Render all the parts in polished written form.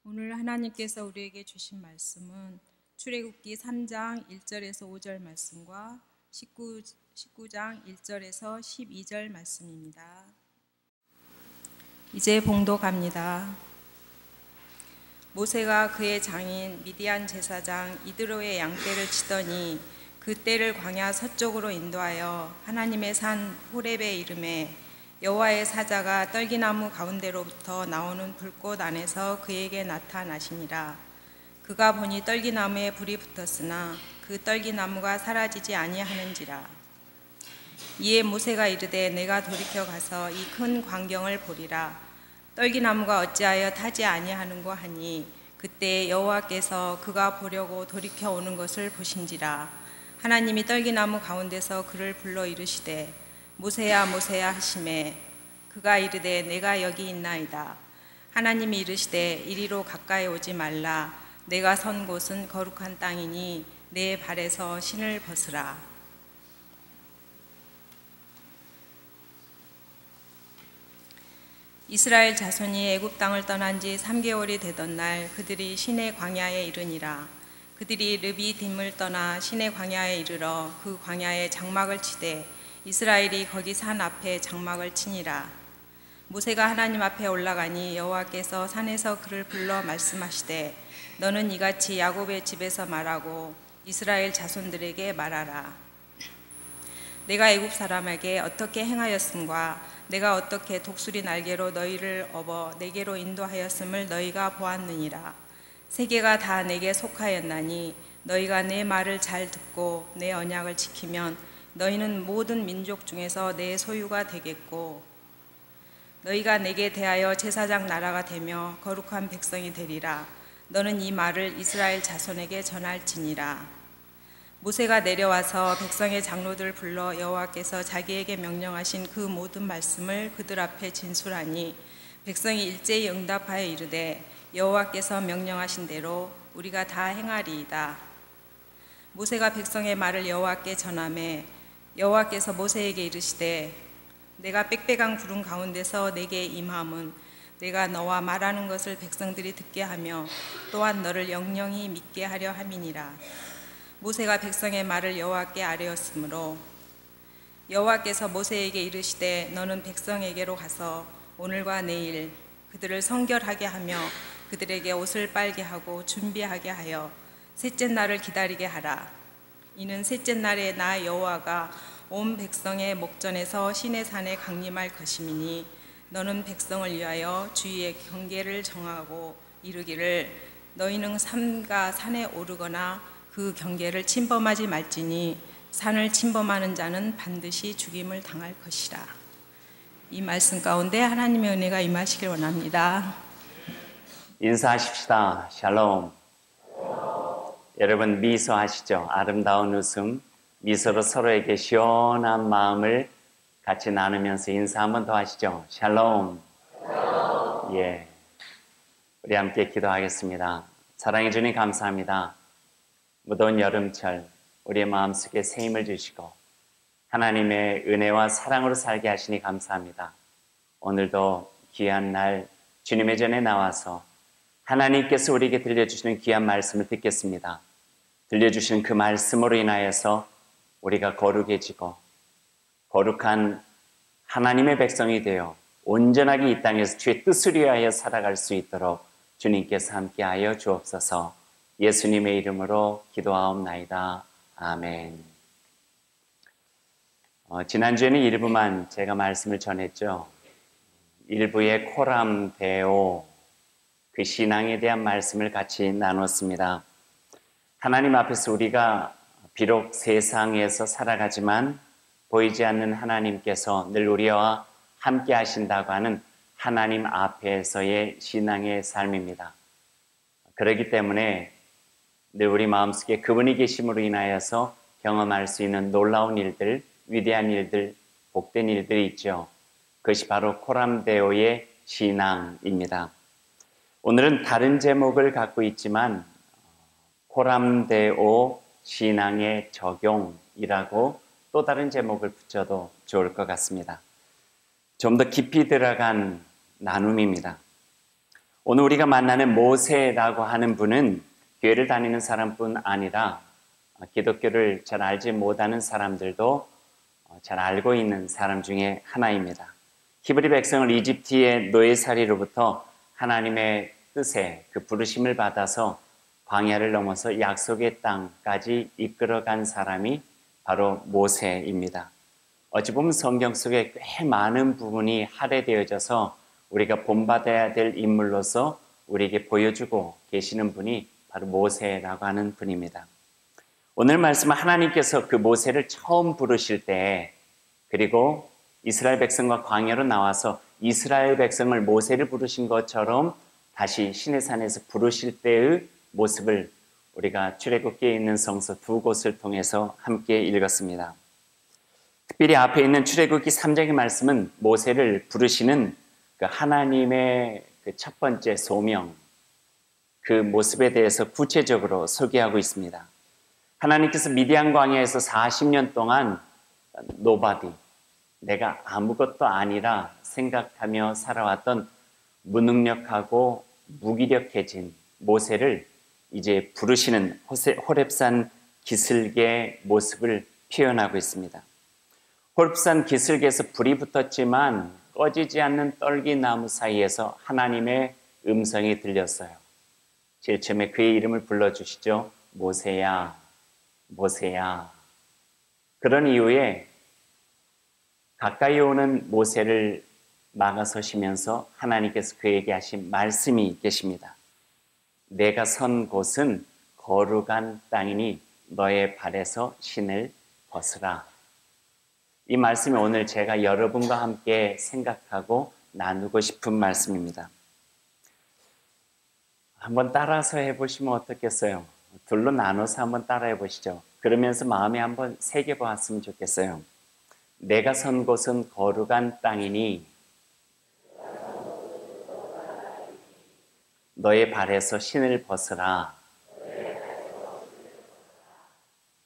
오늘 하나님께서 우리에게 주신 말씀은 출애굽기 3장 1절에서 5절 말씀과 19장 1절에서 12절 말씀입니다. 이제 봉독합니다. 모세가 그의 장인 미디안 제사장 이드로의 양떼를 치더니 그 떼를 광야 서쪽으로 인도하여 하나님의 산 호렙에 이르매 여호와의 사자가 떨기나무 가운데로부터 나오는 불꽃 안에서 그에게 나타나시니라. 그가 보니 떨기나무에 불이 붙었으나 그 떨기나무가 사라지지 아니하는지라. 이에 모세가 이르되 내가 돌이켜 가서 이 큰 광경을 보리라. 떨기나무가 어찌하여 타지 아니하는고 하니 그때 여호와께서 그가 보려고 돌이켜 오는 것을 보신지라. 하나님이 떨기나무 가운데서 그를 불러 이르시되 모세야 모세야 하시매 그가 이르되 내가 여기 있나이다. 하나님이 이르시되 이리로 가까이 오지 말라. 내가 선 곳은 거룩한 땅이니 내 발에서 신을 벗으라. 이스라엘 자손이 애굽 땅을 떠난 지 3개월이 되던 날 그들이 시내 광야에 이르니라. 그들이 르비딤을 떠나 시내 광야에 이르러 그 광야에 장막을 치되 이스라엘이 거기 산 앞에 장막을 치니라. 모세가 하나님 앞에 올라가니 여호와께서 산에서 그를 불러 말씀하시되 너는 이같이 야곱의 집에서 말하고 이스라엘 자손들에게 말하라. 내가 애굽 사람에게 어떻게 행하였음과 내가 어떻게 독수리 날개로 너희를 업어 내게로 인도하였음을 너희가 보았느니라. 세계가 다 내게 속하였나니 너희가 내 말을 잘 듣고 내 언약을 지키면 너희는 모든 민족 중에서 내 소유가 되겠고 너희가 내게 대하여 제사장 나라가 되며 거룩한 백성이 되리라. 너는 이 말을 이스라엘 자손에게 전할지니라. 모세가 내려와서 백성의 장로들 불러 여호와께서 자기에게 명령하신 그 모든 말씀을 그들 앞에 진술하니 백성이 일제히 응답하여 이르되 여호와께서 명령하신 대로 우리가 다 행하리이다. 모세가 백성의 말을 여호와께 전하매 여호와께서 모세에게 이르시되 내가 빽빽한 구름 가운데서 내게 임함은 내가 너와 말하는 것을 백성들이 듣게 하며 또한 너를 영영히 믿게 하려 함이니라. 모세가 백성의 말을 여호와께 아뢰었으므로 여호와께서 모세에게 이르시되 너는 백성에게로 가서 오늘과 내일 그들을 성결하게 하며 그들에게 옷을 빨게 하고 준비하게 하여 셋째 날을 기다리게 하라. 이는 셋째 날에 나 여호와가 온 백성의 목전에서 시내산에 강림할 것임이니 너는 백성을 위하여 주의의 경계를 정하고 이르기를 너희는 삼가 산에 오르거나 그 경계를 침범하지 말지니 산을 침범하는 자는 반드시 죽임을 당할 것이라. 이 말씀 가운데 하나님의 은혜가 임하시길 원합니다. 인사하십시다. 샬롬. 여러분 미소하시죠? 아름다운 웃음, 미소로 서로에게 시원한 마음을 같이 나누면서 인사 한 번 더 하시죠. 샬롬. 예, 우리 함께 기도하겠습니다. 사랑해 주님 감사합니다. 무더운 여름철 우리의 마음속에 새 힘을 주시고 하나님의 은혜와 사랑으로 살게 하시니 감사합니다. 오늘도 귀한 날 주님의 전에 나와서 하나님께서 우리에게 들려주시는 귀한 말씀을 듣겠습니다. 들려주시는 그 말씀으로 인하여서 우리가 거룩해지고 거룩한 하나님의 백성이 되어 온전하게 이 땅에서 주의 뜻을 위하여 살아갈 수 있도록 주님께서 함께하여 주옵소서. 예수님의 이름으로 기도하옵나이다. 아멘. 지난주에는 일부만 제가 말씀을 전했죠. 일부의 코람데오 그 신앙에 대한 말씀을 같이 나눴습니다. 하나님 앞에서 우리가 비록 세상에서 살아가지만 보이지 않는 하나님께서 늘 우리와 함께 하신다고 하는 하나님 앞에서의 신앙의 삶입니다. 그렇기 때문에 늘 우리 마음속에 그분이 계심으로 인하여서 경험할 수 있는 놀라운 일들, 위대한 일들, 복된 일들이 있죠. 그것이 바로 코람데오의 신앙입니다. 오늘은 다른 제목을 갖고 있지만 코람데오 신앙의 적용이라고 또 다른 제목을 붙여도 좋을 것 같습니다. 좀 더 깊이 들어간 나눔입니다. 오늘 우리가 만나는 모세라고 하는 분은 교회를 다니는 사람뿐 아니라 기독교를 잘 알지 못하는 사람들도 잘 알고 있는 사람 중에 하나입니다. 히브리 백성을 이집트의 노예살이로부터 하나님의 뜻에 그 부르심을 받아서 광야를 넘어서 약속의 땅까지 이끌어간 사람이 바로 모세입니다. 어찌 보면 성경 속에 꽤 많은 부분이 할애되어져서 우리가 본받아야 될 인물로서 우리에게 보여주고 계시는 분이 바로 모세라고 하는 분입니다. 오늘 말씀은 하나님께서 그 모세를 처음 부르실 때, 그리고 이스라엘 백성과 광야로 나와서 이스라엘 백성을 모세를 부르신 것처럼 다시 시내산에서 부르실 때의 모습을 우리가 출애굽기에 있는 성서 두 곳을 통해서 함께 읽었습니다. 특별히 앞에 있는 출애굽기 3장의 말씀은 모세를 부르시는 그 하나님의 그 첫 번째 소명, 그 모습에 대해서 구체적으로 소개하고 있습니다. 하나님께서 미디안 광야에서 40년 동안 노바디, 내가 아무것도 아니라 생각하며 살아왔던 무능력하고 무기력해진 모세를 이제 부르시는 호렙산 기슭의 모습을 표현하고 있습니다. 호렙산 기슭에서 불이 붙었지만 꺼지지 않는 떨기나무 사이에서 하나님의 음성이 들렸어요. 제일 처음에 그의 이름을 불러주시죠. 모세야, 모세야. 그런 이후에 가까이 오는 모세를 막아서시면서 하나님께서 그에게 하신 말씀이 계십니다. 내가 선 곳은 거룩한 땅이니 너의 발에서 신을 벗으라. 이 말씀이 오늘 제가 여러분과 함께 생각하고 나누고 싶은 말씀입니다. 한번 따라서 해보시면 어떻겠어요? 둘로 나눠서 한번 따라해 보시죠. 그러면서 마음에 한번 새겨보았으면 좋겠어요. 내가 선 곳은 거룩한 땅이니 너의 발에서 신을 벗으라.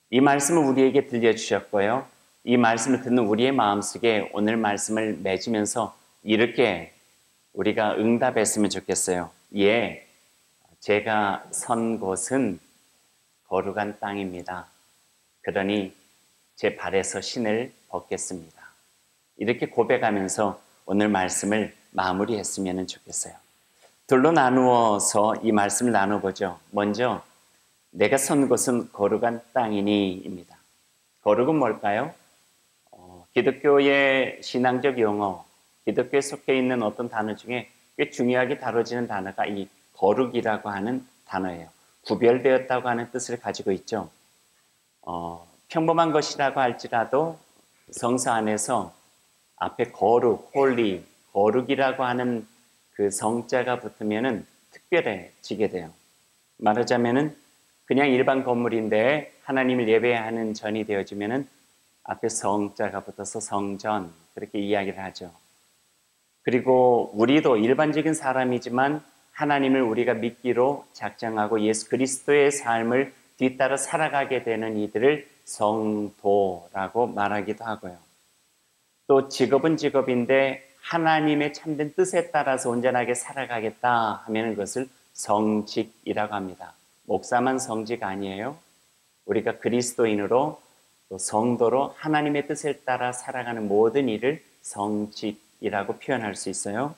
이 말씀을 우리에게 들려주셨고요. 이 말씀을 듣는 우리의 마음속에 오늘 말씀을 맺으면서 이렇게 우리가 응답했으면 좋겠어요. 예, 제가 선 곳은 거룩한 땅입니다. 그러니 제 발에서 신을 벗겠습니다. 이렇게 고백하면서 오늘 말씀을 마무리했으면 좋겠어요. 둘로 나누어서 이 말씀을 나눠보죠. 먼저 내가 선 곳은 거룩한 땅이니입니다. 거룩은 뭘까요? 기독교의 신앙적 용어, 기독교에 속해 있는 어떤 단어 중에 꽤 중요하게 다뤄지는 단어가 이 거룩이라고 하는 단어예요. 구별되었다고 하는 뜻을 가지고 있죠. 평범한 것이라고 할지라도 성서 안에서 앞에 거룩, 홀리, 거룩이라고 하는 그 성자가 붙으면은 특별해지게 돼요. 말하자면은 그냥 일반 건물인데 하나님을 예배하는 전이 되어지면은 앞에 성자가 붙어서 성전, 그렇게 이야기를 하죠. 그리고 우리도 일반적인 사람이지만 하나님을 우리가 믿기로 작정하고 예수 그리스도의 삶을 뒤따라 살아가게 되는 이들을 성도라고 말하기도 하고요. 또 직업은 직업인데 하나님의 참된 뜻에 따라서 온전하게 살아가겠다 하면 그것을 성직이라고 합니다. 목사만 성직 아니에요. 우리가 그리스도인으로 또 성도로 하나님의 뜻에 따라 살아가는 모든 일을 성직이라고 표현할 수 있어요.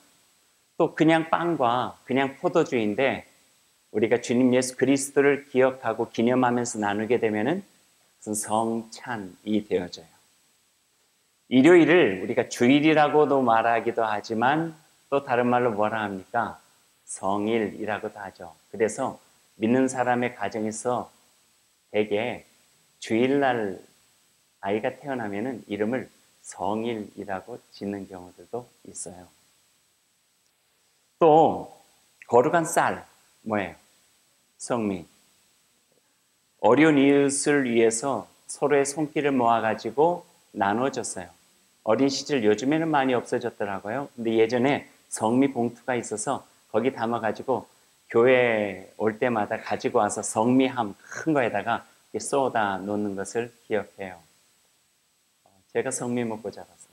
또 그냥 빵과 그냥 포도주인데 우리가 주님 예수 그리스도를 기억하고 기념하면서 나누게 되면은 성찬이 되어져요. 일요일을 우리가 주일이라고도 말하기도 하지만 또 다른 말로 뭐라 합니까? 성일이라고도 하죠. 그래서 믿는 사람의 가정에서 대개 주일날 아이가 태어나면은 이름을 성일이라고 짓는 경우들도 있어요. 또 거룩한 쌀 뭐예요? 성미. 어려운 이웃을 위해서 서로의 손길을 모아가지고 나눠줬어요. 어린 시절 요즘에는 많이 없어졌더라고요. 근데 예전에 성미 봉투가 있어서 거기 담아가지고 교회 올 때마다 가지고 와서 성미함 큰 거에다가 쏟아 놓는 것을 기억해요. 제가 성미 먹고 자랐어요.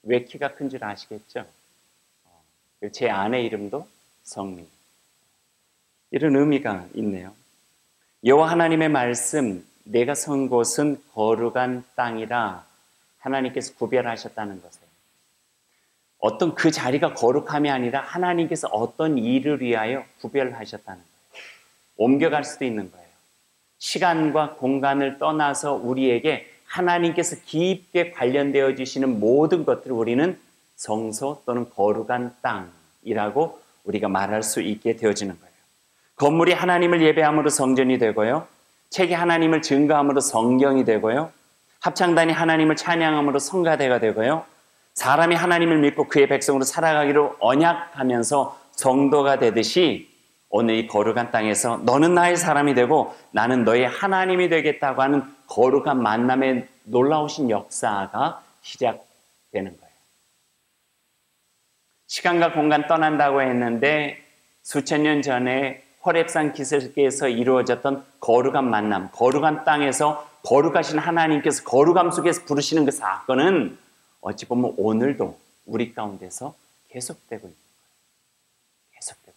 왜 키가 큰 줄 아시겠죠? 제 아내 이름도 성미. 이런 의미가 있네요. 여호와 하나님의 말씀, 내가 선 곳은 거룩한 땅이라 하나님께서 구별하셨다는 것이에요. 어떤 그 자리가 거룩함이 아니라 하나님께서 어떤 일을 위하여 구별하셨다는 거예요. 옮겨갈 수도 있는 거예요. 시간과 공간을 떠나서 우리에게 하나님께서 깊게 관련되어 주시는 모든 것들을 우리는 성소 또는 거룩한 땅이라고 우리가 말할 수 있게 되어지는 거예요. 건물이 하나님을 예배함으로 성전이 되고요. 책이 하나님을 증거함으로 성경이 되고요. 합창단이 하나님을 찬양함으로 성가대가 되고요. 사람이 하나님을 믿고 그의 백성으로 살아가기로 언약하면서 성도가 되듯이 오늘 이 거룩한 땅에서 너는 나의 사람이 되고 나는 너의 하나님이 되겠다고 하는 거룩한 만남의 놀라우신 역사가 시작되는 거예요. 시간과 공간 떠난다고 했는데 수천 년 전에 호렙산 기슭에서 이루어졌던 거룩한 만남, 거룩한 땅에서 거룩하신 하나님께서 거룩함 속에서 부르시는 그 사건은 어찌 보면 오늘도 우리 가운데서 계속되고 있는 거예요. 계속되고.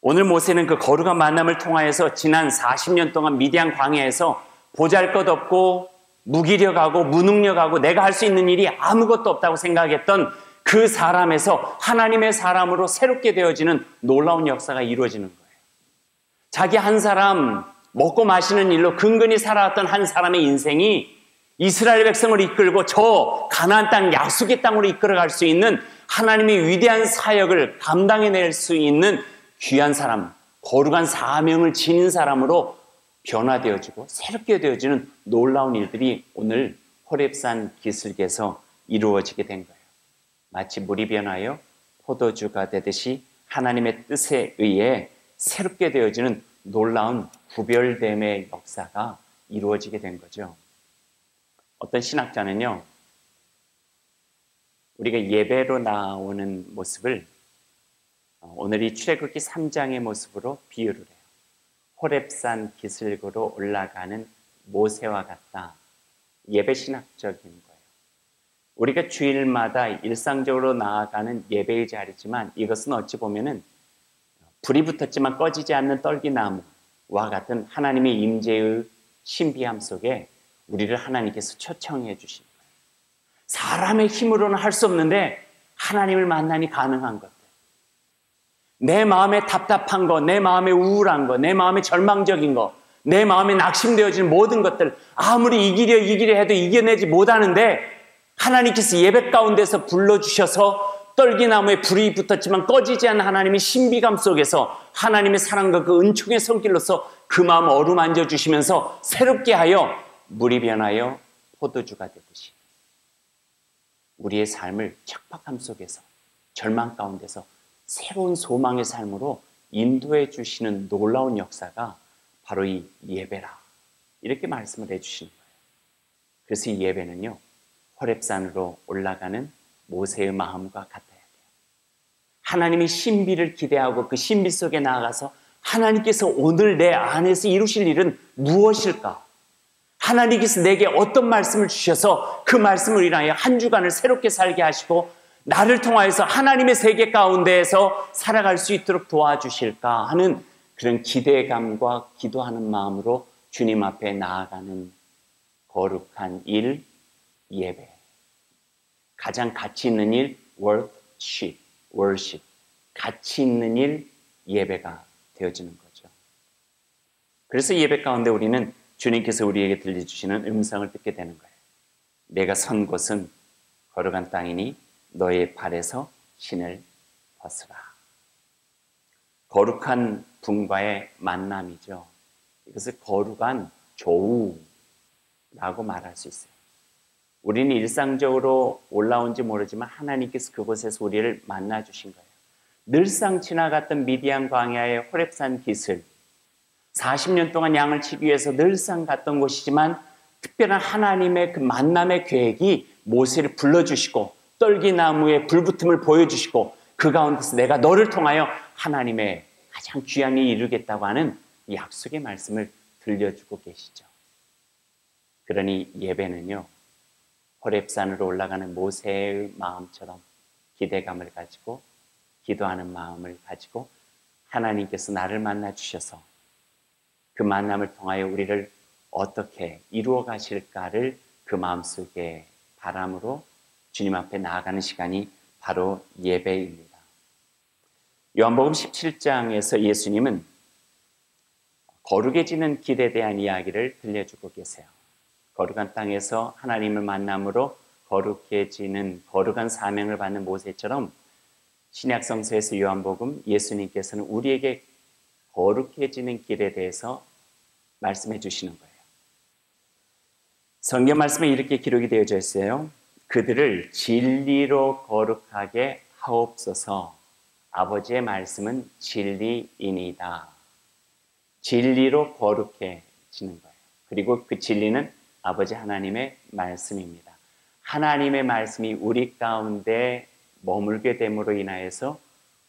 오늘 모세는 그 거룩한 만남을 통하여서 지난 40년 동안 미디안 광야에서 보잘것없고 무기력하고 무능력하고 내가 할 수 있는 일이 아무것도 없다고 생각했던 그 사람에서 하나님의 사람으로 새롭게 되어지는 놀라운 역사가 이루어지는 거예요. 자기 한 사람 먹고 마시는 일로 근근히 살아왔던 한 사람의 인생이 이스라엘 백성을 이끌고 저 가나안 땅 약속의 땅으로 이끌어갈 수 있는 하나님의 위대한 사역을 감당해낼 수 있는 귀한 사람, 거룩한 사명을 지닌 사람으로 변화되어지고 새롭게 되어지는 놀라운 일들이 오늘 호렙산 기슭에서 이루어지게 된 거예요. 마치 물이 변하여 포도주가 되듯이 하나님의 뜻에 의해 새롭게 되어지는 놀라운 구별됨의 역사가 이루어지게 된 거죠. 어떤 신학자는요, 우리가 예배로 나오는 모습을 오늘 이 출애굽기 3장의 모습으로 비유를 해요. 호렙산 기슭으로 올라가는 모세와 같다. 예배 신학적인 거예요. 우리가 주일마다 일상적으로 나아가는 예배의 자리지만 이것은 어찌 보면은 불이 붙었지만 꺼지지 않는 떨기나무와 같은 하나님의 임재의 신비함 속에 우리를 하나님께서 초청해 주신 거예요. 사람의 힘으로는 할 수 없는데 하나님을 만나니 가능한 것들. 내 마음에 답답한 거, 내 마음에 우울한 거, 내 마음에 절망적인 거, 내 마음에 낙심되어지는 모든 것들 아무리 이기려 해도 이겨내지 못하는데 하나님께서 예배 가운데서 불러주셔서 떨기나무에 불이 붙었지만 꺼지지 않는 하나님의 신비감 속에서 하나님의 사랑과 그 은총의 손길로서 그 마음 어루만져 주시면서 새롭게 하여 물이 변하여 포도주가 되듯이 우리의 삶을 척박함 속에서 절망 가운데서 새로운 소망의 삶으로 인도해 주시는 놀라운 역사가 바로 이 예배라 이렇게 말씀을 해주시는 거예요. 그래서 이 예배는요 호렙산으로 올라가는 모세의 마음과 같아야 돼요. 하나님의 신비를 기대하고 그 신비 속에 나아가서 하나님께서 오늘 내 안에서 이루실 일은 무엇일까? 하나님께서 내게 어떤 말씀을 주셔서 그 말씀을 인하여 한 주간을 새롭게 살게 하시고 나를 통하여서 하나님의 세계 가운데에서 살아갈 수 있도록 도와주실까 하는 그런 기대감과 기도하는 마음으로 주님 앞에 나아가는 거룩한 일, 예배. 가장 가치 있는 일, worship. 가치 있는 일, 예배가 되어지는 거죠. 그래서 예배 가운데 우리는 주님께서 우리에게 들려주시는 음성을 듣게 되는 거예요. 내가 선 곳은 거룩한 땅이니 너의 발에서 신을 벗으라. 거룩한 분과의 만남이죠. 이것을 거룩한 조우라고 말할 수 있어요. 우리는 일상적으로 올라온지 모르지만 하나님께서 그곳에서 우리를 만나주신 거예요. 늘상 지나갔던 미디안 광야의 호렙산 기슭 40년 동안 양을 치기 위해서 늘상 갔던 곳이지만 특별한 하나님의 그 만남의 계획이 모세를 불러주시고 떨기나무에 불붙음을 보여주시고 그 가운데서 내가 너를 통하여 하나님의 가장 귀한 일을 이루겠다고 하는 약속의 말씀을 들려주고 계시죠. 그러니 예배는요 호렙산으로 올라가는 모세의 마음처럼 기대감을 가지고 기도하는 마음을 가지고 하나님께서 나를 만나 주셔서 그 만남을 통하여 우리를 어떻게 이루어 가실까를 그 마음속에 바람으로 주님 앞에 나아가는 시간이 바로 예배입니다. 요한복음 17장에서 예수님은 거룩해지는 길에 대한 이야기를 들려주고 계세요. 거룩한 땅에서 하나님을 만남으로 거룩해지는 거룩한 사명을 받는 모세처럼 신약 성서에서 요한복음 예수님께서는 우리에게 거룩해지는 길에 대해서 말씀해 주시는 거예요. 성경 말씀에 이렇게 기록이 되어져 있어요. 그들을 진리로 거룩하게 하옵소서. 아버지의 말씀은 진리이니이다. 진리로 거룩해지는 거예요. 그리고 그 진리는 아버지 하나님의 말씀입니다. 하나님의 말씀이 우리 가운데 머물게 됨으로 인하여서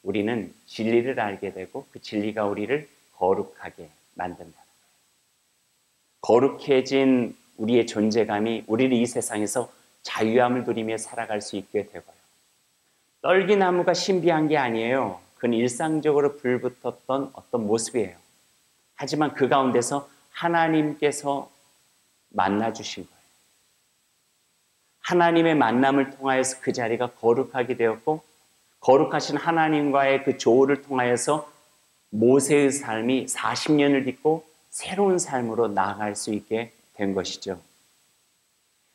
우리는 진리를 알게 되고 그 진리가 우리를 거룩하게 만든다는 거예요. 거룩해진 우리의 존재감이 우리를 이 세상에서 자유함을 누리며 살아갈 수 있게 되고요. 떨기나무가 신비한 게 아니에요. 그건 일상적으로 불붙었던 어떤 모습이에요. 하지만 그 가운데서 하나님께서 만나주신 거예요. 하나님의 만남을 통하여서 그 자리가 거룩하게 되었고 거룩하신 하나님과의 그 조우를 통하여서 모세의 삶이 40년을 딛고 새로운 삶으로 나아갈 수 있게 된 것이죠.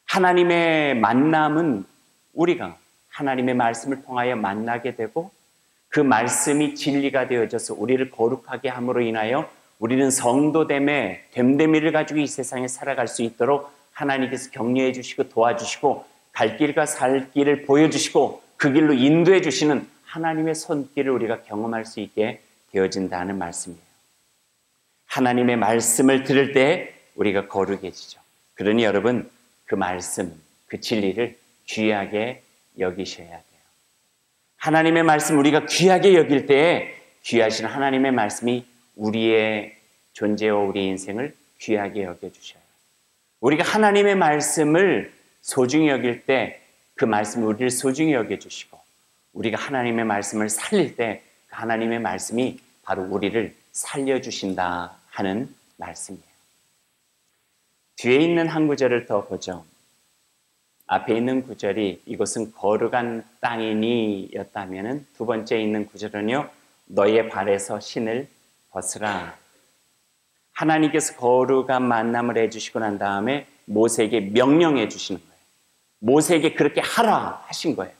하나님의 만남은 우리가 하나님의 말씀을 통하여 만나게 되고 그 말씀이 진리가 되어져서 우리를 거룩하게 함으로 인하여 우리는 성도됨의 됨됨이를 가지고 이 세상에 살아갈 수 있도록 하나님께서 격려해 주시고 도와주시고 갈 길과 살 길을 보여주시고 그 길로 인도해 주시는 하나님의 손길을 우리가 경험할 수 있게 되어진다는 말씀이에요. 하나님의 말씀을 들을 때 우리가 거룩해지죠. 그러니 여러분 그 말씀, 그 진리를 귀하게 여기셔야 돼요. 하나님의 말씀 우리가 귀하게 여길 때에 귀하신 하나님의 말씀이 우리의 존재와 우리의 인생을 귀하게 여겨주셔요. 우리가 하나님의 말씀을 소중히 여길 때 그 말씀이 우리를 소중히 여겨주시고 우리가 하나님의 말씀을 살릴 때 그 하나님의 말씀이 바로 우리를 살려주신다 하는 말씀이에요. 뒤에 있는 한 구절을 더 보죠. 앞에 있는 구절이 이곳은 거룩한 땅이니 였다면 두 번째 있는 구절은요. 너의 발에서 신을 벗으라. 하나님께서 거룩한 만남을 해주시고 난 다음에 모세에게 명령해 주시는 거예요. 모세에게 그렇게 하라 하신 거예요.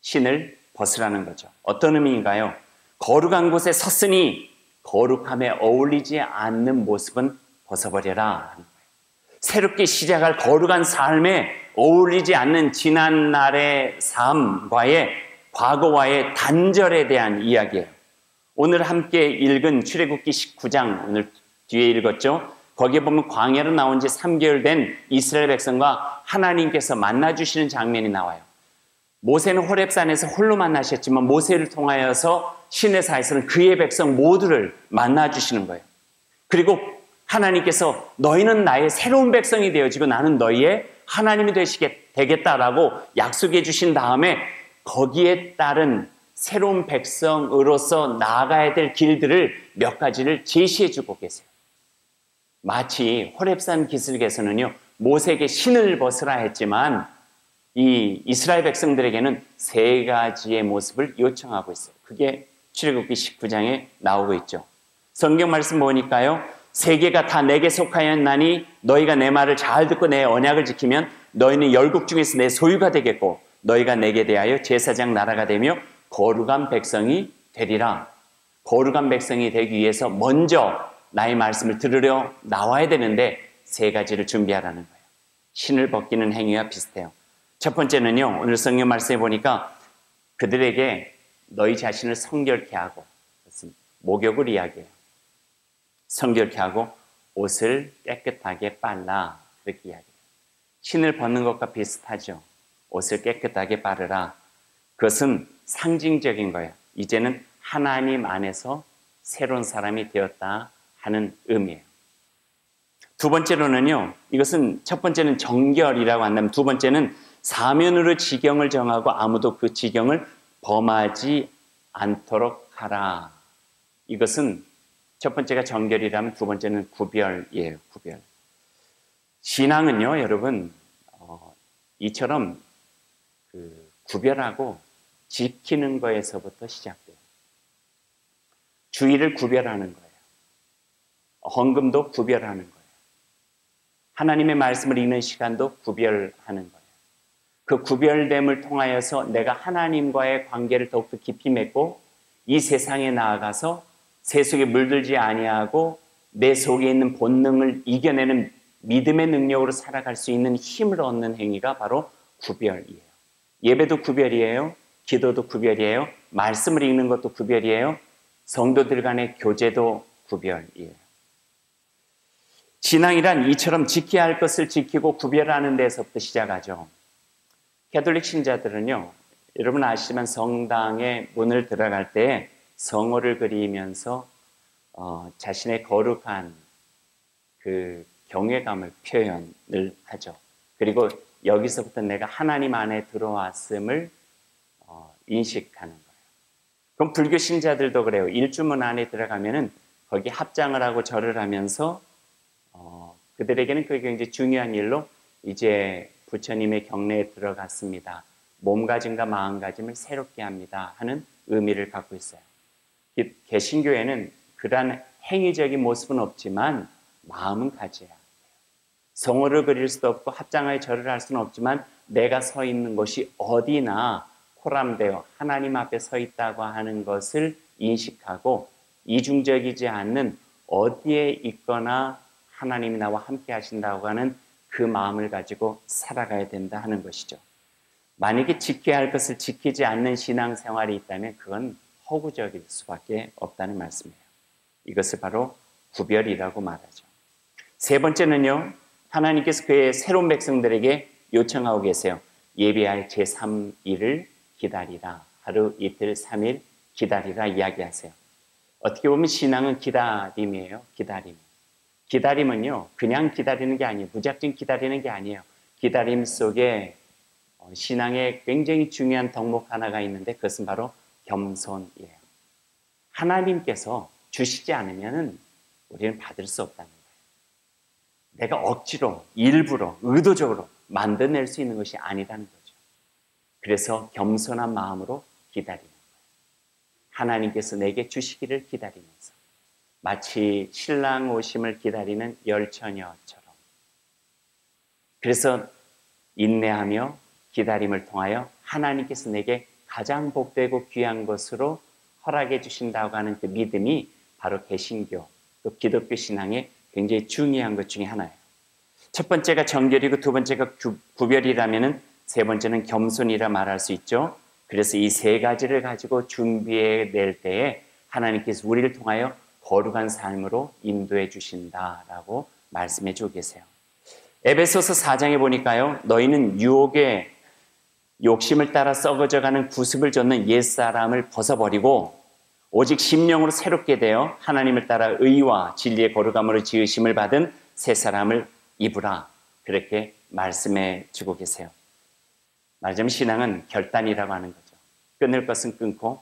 신을 벗으라는 거죠. 어떤 의미인가요? 거룩한 곳에 섰으니 거룩함에 어울리지 않는 모습은 벗어버려라 하는 거예요. 새롭게 시작할 거룩한 삶에 어울리지 않는 지난날의 삶과의 과거와의 단절에 대한 이야기예요. 오늘 함께 읽은 출애굽기 19장 오늘 뒤에 읽었죠. 거기에 보면 광야로 나온 지 3개월 된 이스라엘 백성과 하나님께서 만나주시는 장면이 나와요. 모세는 호렙산에서 홀로 만나셨지만 모세를 통하여서 시내사에서는 그의 백성 모두를 만나주시는 거예요. 그리고 하나님께서 너희는 나의 새로운 백성이 되어지고 나는 너희의 하나님이 되겠다라고 약속해 주신 다음에 거기에 따른 새로운 백성으로서 나아가야 될 길들을 몇 가지를 제시해 주고 계세요. 마치 호렙산 기슭에서는요 모세에게 신을 벗으라 했지만 이 이스라엘 백성들에게는 세 가지의 모습을 요청하고 있어요. 그게 출애굽기 19장에 나오고 있죠. 성경 말씀 보니까요 세계가 다 내게 속하였나니 너희가 내 말을 잘 듣고 내 언약을 지키면 너희는 열국 중에서 내 소유가 되겠고 너희가 내게 대하여 제사장 나라가 되며 거룩한 백성이 되리라. 거룩한 백성이 되기 위해서 먼저 나의 말씀을 들으려 나와야 되는데 세 가지를 준비하라는 거예요. 신을 벗기는 행위와 비슷해요. 첫 번째는요. 오늘 성경 말씀에 보니까 그들에게 너희 자신을 성결케 하고 목욕을 이야기해요. 성결케 하고 옷을 깨끗하게 빨라 그렇게 이야기해요. 신을 벗는 것과 비슷하죠. 옷을 깨끗하게 바르라. 그것은 상징적인 거예요. 이제는 하나님 안에서 새로운 사람이 되었다 하는 의미예요. 두 번째로는요. 이것은 첫 번째는 정결이라고 한다면 두 번째는 사면으로 지경을 정하고 아무도 그 지경을 범하지 않도록 하라. 이것은 첫 번째가 정결이라면 두 번째는 구별이에요. 구별. 신앙은요, 여러분, 이처럼 구별하고 지키는 거에서부터 시작돼요. 주의를 구별하는 거예요. 헌금도 구별하는 거예요. 하나님의 말씀을 읽는 시간도 구별하는 거예요. 그 구별됨을 통하여서 내가 하나님과의 관계를 더욱더 깊이 맺고 이 세상에 나아가서 세속에 물들지 아니하고 내 속에 있는 본능을 이겨내는 믿음의 능력으로 살아갈 수 있는 힘을 얻는 행위가 바로 구별이에요. 예배도 구별이에요. 기도도 구별이에요. 말씀을 읽는 것도 구별이에요. 성도들 간의 교제도 구별이에요. 신앙이란 이처럼 지켜야 할 것을 지키고 구별하는 데서부터 시작하죠. 가톨릭 신자들은요, 여러분 아시지만 성당의 문을 들어갈 때 성호를 그리면서 자신의 거룩한 그 경외감을 표현을 하죠. 그리고 여기서부터 내가 하나님 안에 들어왔음을 인식하는 거예요. 그럼 불교 신자들도 그래요. 일주문 안에 들어가면은 거기 합장을 하고 절을 하면서 그들에게는 그게 굉장히 중요한 일로 이제 부처님의 경내에 들어갔습니다. 몸가짐과 마음가짐을 새롭게 합니다 하는 의미를 갖고 있어요. 개신교에는 그러한 행위적인 모습은 없지만 마음은 가져야 해요. 성호를 그릴 수도 없고 합장하여 절을 할 수는 없지만 내가 서 있는 곳이 어디나 코람되어 하나님 앞에 서 있다고 하는 것을 인식하고 이중적이지 않는 어디에 있거나 하나님이 나와 함께 하신다고 하는 그 마음을 가지고 살아가야 된다 하는 것이죠. 만약에 지켜야 할 것을 지키지 않는 신앙생활이 있다면 그건 허구적일 수밖에 없다는 말씀이에요. 이것을 바로 구별이라고 말하죠. 세 번째는요, 하나님께서 그의 새로운 백성들에게 요청하고 계세요. 예비할 제3일을 기다리라. 하루, 이틀, 3일 기다리라 이야기하세요. 어떻게 보면 신앙은 기다림이에요. 기다림. 기다림은요, 그냥 기다리는 게 아니에요. 무작정 기다리는 게 아니에요. 기다림 속에 신앙의 굉장히 중요한 덕목 하나가 있는데 그것은 바로 겸손이에요. 하나님께서 주시지 않으면 우리는 받을 수 없다는 거예요. 내가 억지로, 일부러, 의도적으로 만들어낼 수 있는 것이 아니라는 거죠. 그래서 겸손한 마음으로 기다리는 거예요. 하나님께서 내게 주시기를 기다리면서 마치 신랑 오심을 기다리는 열처녀처럼. 그래서 인내하며 기다림을 통하여 하나님께서 내게 가장 복되고 귀한 것으로 허락해 주신다고 하는 그 믿음이 바로 개신교, 또 기독교 신앙의 굉장히 중요한 것 중에 하나예요. 첫 번째가 정결이고 두 번째가 구별이라면 세 번째는 겸손이라 말할 수 있죠. 그래서 이 세 가지를 가지고 준비해 낼 때에 하나님께서 우리를 통하여 거룩한 삶으로 인도해 주신다라고 말씀해 주고 계세요. 에베소서 4장에 보니까요, 너희는 유혹의 욕심을 따라 썩어져가는 구습을 쫓는 옛사람을 벗어버리고 오직 심령으로 새롭게 되어 하나님을 따라 의와 진리의 거룩함으로 지으심을 받은 새 사람을 입으라. 그렇게 말씀해 주고 계세요. 말하자면 신앙은 결단이라고 하는 거죠. 끊을 것은 끊고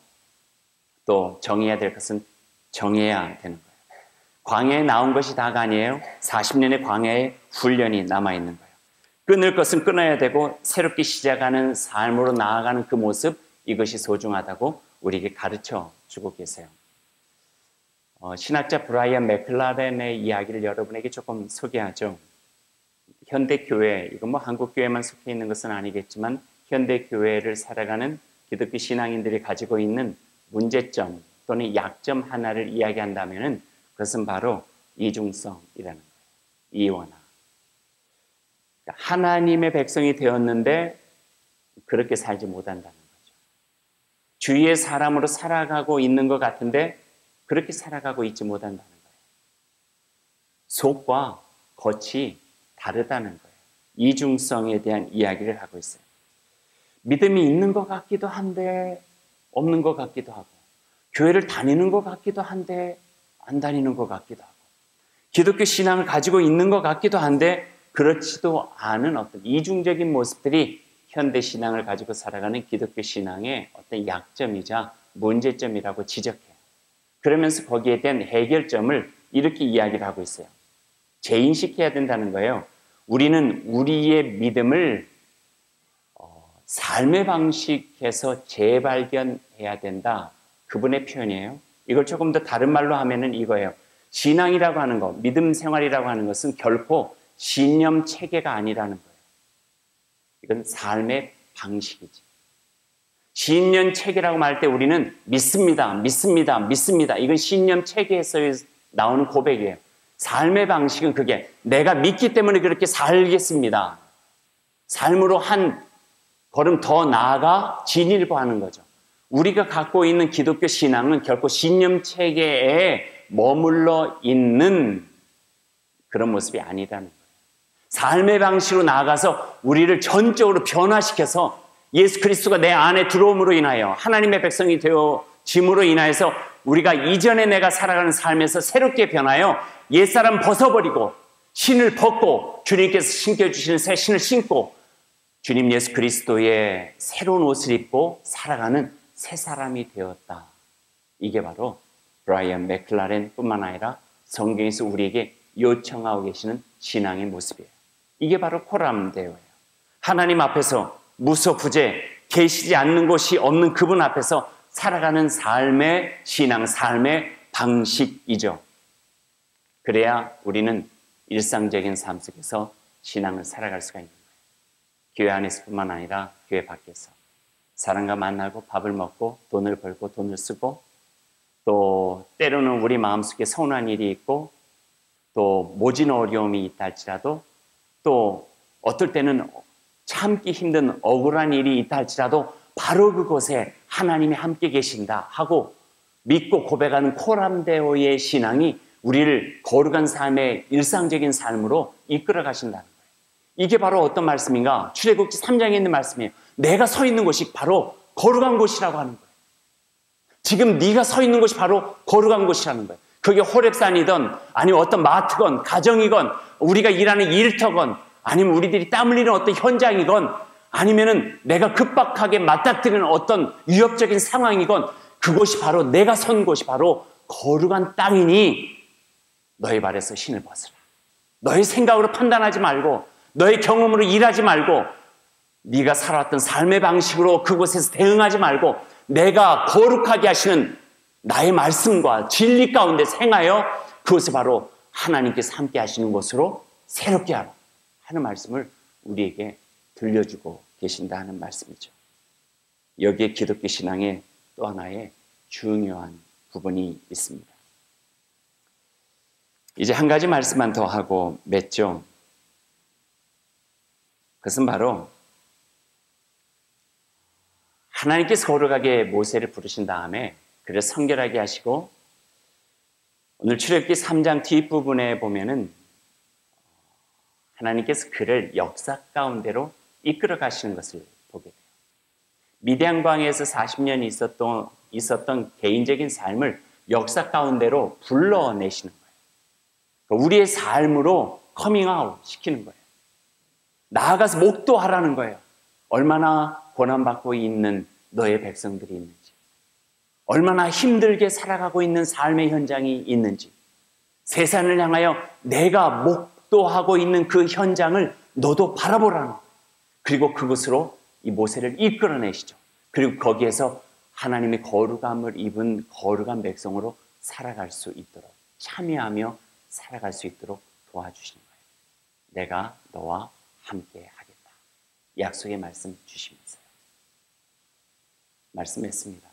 또 정해야 될 것은 정해야 되는 거예요. 광야에 나온 것이 다가 아니에요. 40년의 광야의 훈련이 남아있는 거예요. 끊을 것은 끊어야 되고 새롭게 시작하는 삶으로 나아가는 그 모습, 이것이 소중하다고 우리에게 가르쳐 주고 계세요. 신학자 브라이언 맥클라렌의 이야기를 여러분에게 조금 소개하죠. 현대교회, 이건 뭐 한국교회만 속해 있는 것은 아니겠지만 현대교회를 살아가는 기독교 신앙인들이 가지고 있는 문제점 또는 약점 하나를 이야기한다면 그것은 바로 이중성이라는 거예요. 이원화. 하나님의 백성이 되었는데 그렇게 살지 못한다는 거죠. 주위의 사람으로 살아가고 있는 것 같은데 그렇게 살아가고 있지 못한다는 거예요. 속과 겉이 다르다는 거예요. 이중성에 대한 이야기를 하고 있어요. 믿음이 있는 것 같기도 한데 없는 것 같기도 하고, 교회를 다니는 것 같기도 한데 안 다니는 것 같기도 하고, 기독교 신앙을 가지고 있는 것 같기도 한데 그렇지도 않은 어떤 이중적인 모습들이 현대 신앙을 가지고 살아가는 기독교 신앙의 어떤 약점이자 문제점이라고 지적해요. 그러면서 거기에 대한 해결점을 이렇게 이야기를 하고 있어요. 재인식해야 된다는 거예요. 우리는 우리의 믿음을 삶의 방식에서 재발견해야 된다. 그분의 표현이에요. 이걸 조금 더 다른 말로 하면은 이거예요. 신앙이라고 하는 것, 믿음 생활이라고 하는 것은 결코 신념 체계가 아니라는 거예요. 이건 삶의 방식이지. 신념 체계라고 말할 때 우리는 믿습니다, 믿습니다, 믿습니다. 이건 신념 체계에서 나오는 고백이에요. 삶의 방식은 그게 내가 믿기 때문에 그렇게 살겠습니다. 삶으로 한 걸음 더 나아가 진일보하는 거죠. 우리가 갖고 있는 기독교 신앙은 결코 신념 체계에 머물러 있는 그런 모습이 아니라는 거예요. 삶의 방식으로 나아가서 우리를 전적으로 변화시켜서 예수 그리스도가 내 안에 들어옴으로 인하여 하나님의 백성이 되어짐으로 인하여서 우리가 이전에 내가 살아가는 삶에서 새롭게 변하여 옛사람 벗어버리고 신을 벗고 주님께서 신겨주시는 새 신을 신고 주님 예수 그리스도의 새로운 옷을 입고 살아가는 새 사람이 되었다. 이게 바로 브라이언 맥클라렌뿐만 아니라 성경에서 우리에게 요청하고 계시는 신앙의 모습이에요. 이게 바로 코람데오예요. 하나님 앞에서 무소부재 계시지 않는 곳이 없는 그분 앞에서 살아가는 삶의 신앙, 삶의 방식이죠. 그래야 우리는 일상적인 삶 속에서 신앙을 살아갈 수가 있는 거예요. 교회 안에서뿐만 아니라 교회 밖에서 사람과 만나고 밥을 먹고 돈을 벌고 돈을 쓰고 또 때로는 우리 마음속에 서운한 일이 있고 또 모진 어려움이 있다 할지라도 또 어떨 때는 참기 힘든 억울한 일이 있다 할지라도 바로 그곳에 하나님이 함께 계신다 하고 믿고 고백하는 코람데오의 신앙이 우리를 거룩한 삶의 일상적인 삶으로 이끌어 가신다는 거예요. 이게 바로 어떤 말씀인가? 출애굽기 3장에 있는 말씀이에요. 내가 서 있는 곳이 바로 거룩한 곳이라고 하는 거예요. 지금 네가 서 있는 곳이 바로 거룩한 곳이라는 거예요. 그게 호렙산이든 아니면 어떤 마트건 가정이건 우리가 일하는 일터건 아니면 우리들이 땀 흘리는 어떤 현장이건 아니면은 내가 급박하게 맞닥뜨리는 어떤 위협적인 상황이건 그곳이 바로 내가 선 곳이 바로 거룩한 땅이니 너의 발에서 신을 벗으라. 너의 생각으로 판단하지 말고 너의 경험으로 일하지 말고 네가 살아왔던 삶의 방식으로 그곳에서 대응하지 말고 내가 거룩하게 하시는 나의 말씀과 진리 가운데 행하여 그것을 바로 하나님께서 함께 하시는 곳으로 새롭게 하라 하는 말씀을 우리에게 들려주고 계신다 하는 말씀이죠. 여기에 기독교 신앙의 또 하나의 중요한 부분이 있습니다. 이제 한 가지 말씀만 더 하고 맺죠. 그것은 바로 하나님께서 거룩하게 모세를 부르신 다음에 그를 성결하게 하시고 오늘 출애굽기 3장 뒷부분에 보면은 하나님께서 그를 역사 가운데로 이끌어 가시는 것을 보게 돼요. 미디안 광야에서 40년 있었던 개인적인 삶을 역사 가운데로 불러내시는 거예요. 우리의 삶으로 커밍아웃 시키는 거예요. 나아가서 목도하라는 거예요. 얼마나 고난받고 있는 너의 백성들이 있는지, 얼마나 힘들게 살아가고 있는 삶의 현장이 있는지, 세상을 향하여 내가 목도하고 있는 그 현장을 너도 바라보라는 거예요. 그리고 그곳으로 이 모세를 이끌어내시죠. 그리고 거기에서 하나님의 거룩함을 입은 거룩한 백성으로 살아갈 수 있도록 참여하며 살아갈 수 있도록 도와주시는 거예요. 내가 너와 함께 하겠다. 약속의 말씀 주시면서요. 말씀했습니다.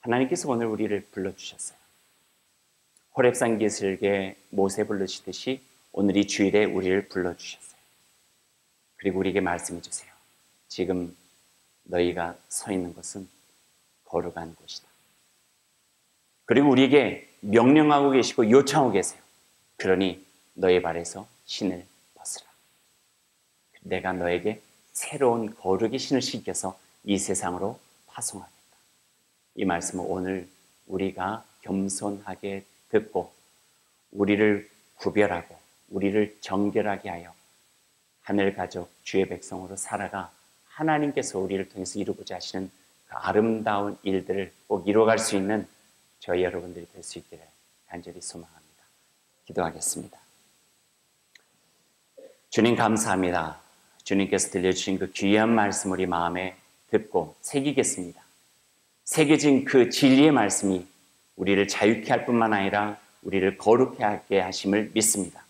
하나님께서 오늘 우리를 불러주셨어요. 호렙산 기슭에 모세 부르시듯이 오늘 이 주일에 우리를 불러주셨어요. 그리고 우리에게 말씀해 주세요. 지금 너희가 서 있는 것은 거룩한 곳이다. 그리고 우리에게 명령하고 계시고 요청하고 계세요. 그러니 너의 발에서 신을 벗으라. 내가 너에게 새로운 거룩의 신을 신겨서 이 세상으로 파송하겠다. 이 말씀을 오늘 우리가 겸손하게 듣고 우리를 구별하고 우리를 정결하게 하여 하늘 가족, 주의 백성으로 살아가 하나님께서 우리를 통해서 이루고자 하시는 그 아름다운 일들을 꼭 이루어갈 수 있는 저희 여러분들이 될 수 있기를 간절히 소망합니다. 기도하겠습니다. 주님 감사합니다. 주님께서 들려주신 그 귀한 말씀 우리 마음에 듣고 새기겠습니다. 새겨진 그 진리의 말씀이 우리를 자유케 할 뿐만 아니라 우리를 거룩케 하게 하심을 믿습니다.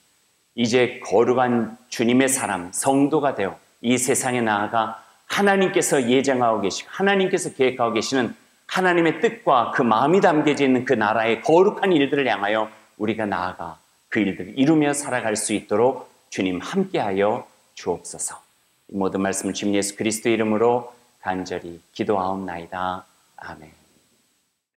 이제 거룩한 주님의 사람, 성도가 되어 이 세상에 나아가 하나님께서 예정하고 계시고 하나님께서 계획하고 계시는 하나님의 뜻과 그 마음이 담겨져 있는 그 나라의 거룩한 일들을 향하여 우리가 나아가 그 일들을 이루며 살아갈 수 있도록 주님 함께하여 주옵소서. 이 모든 말씀을 주님 예수 그리스도 이름으로 간절히 기도하옵나이다. 아멘.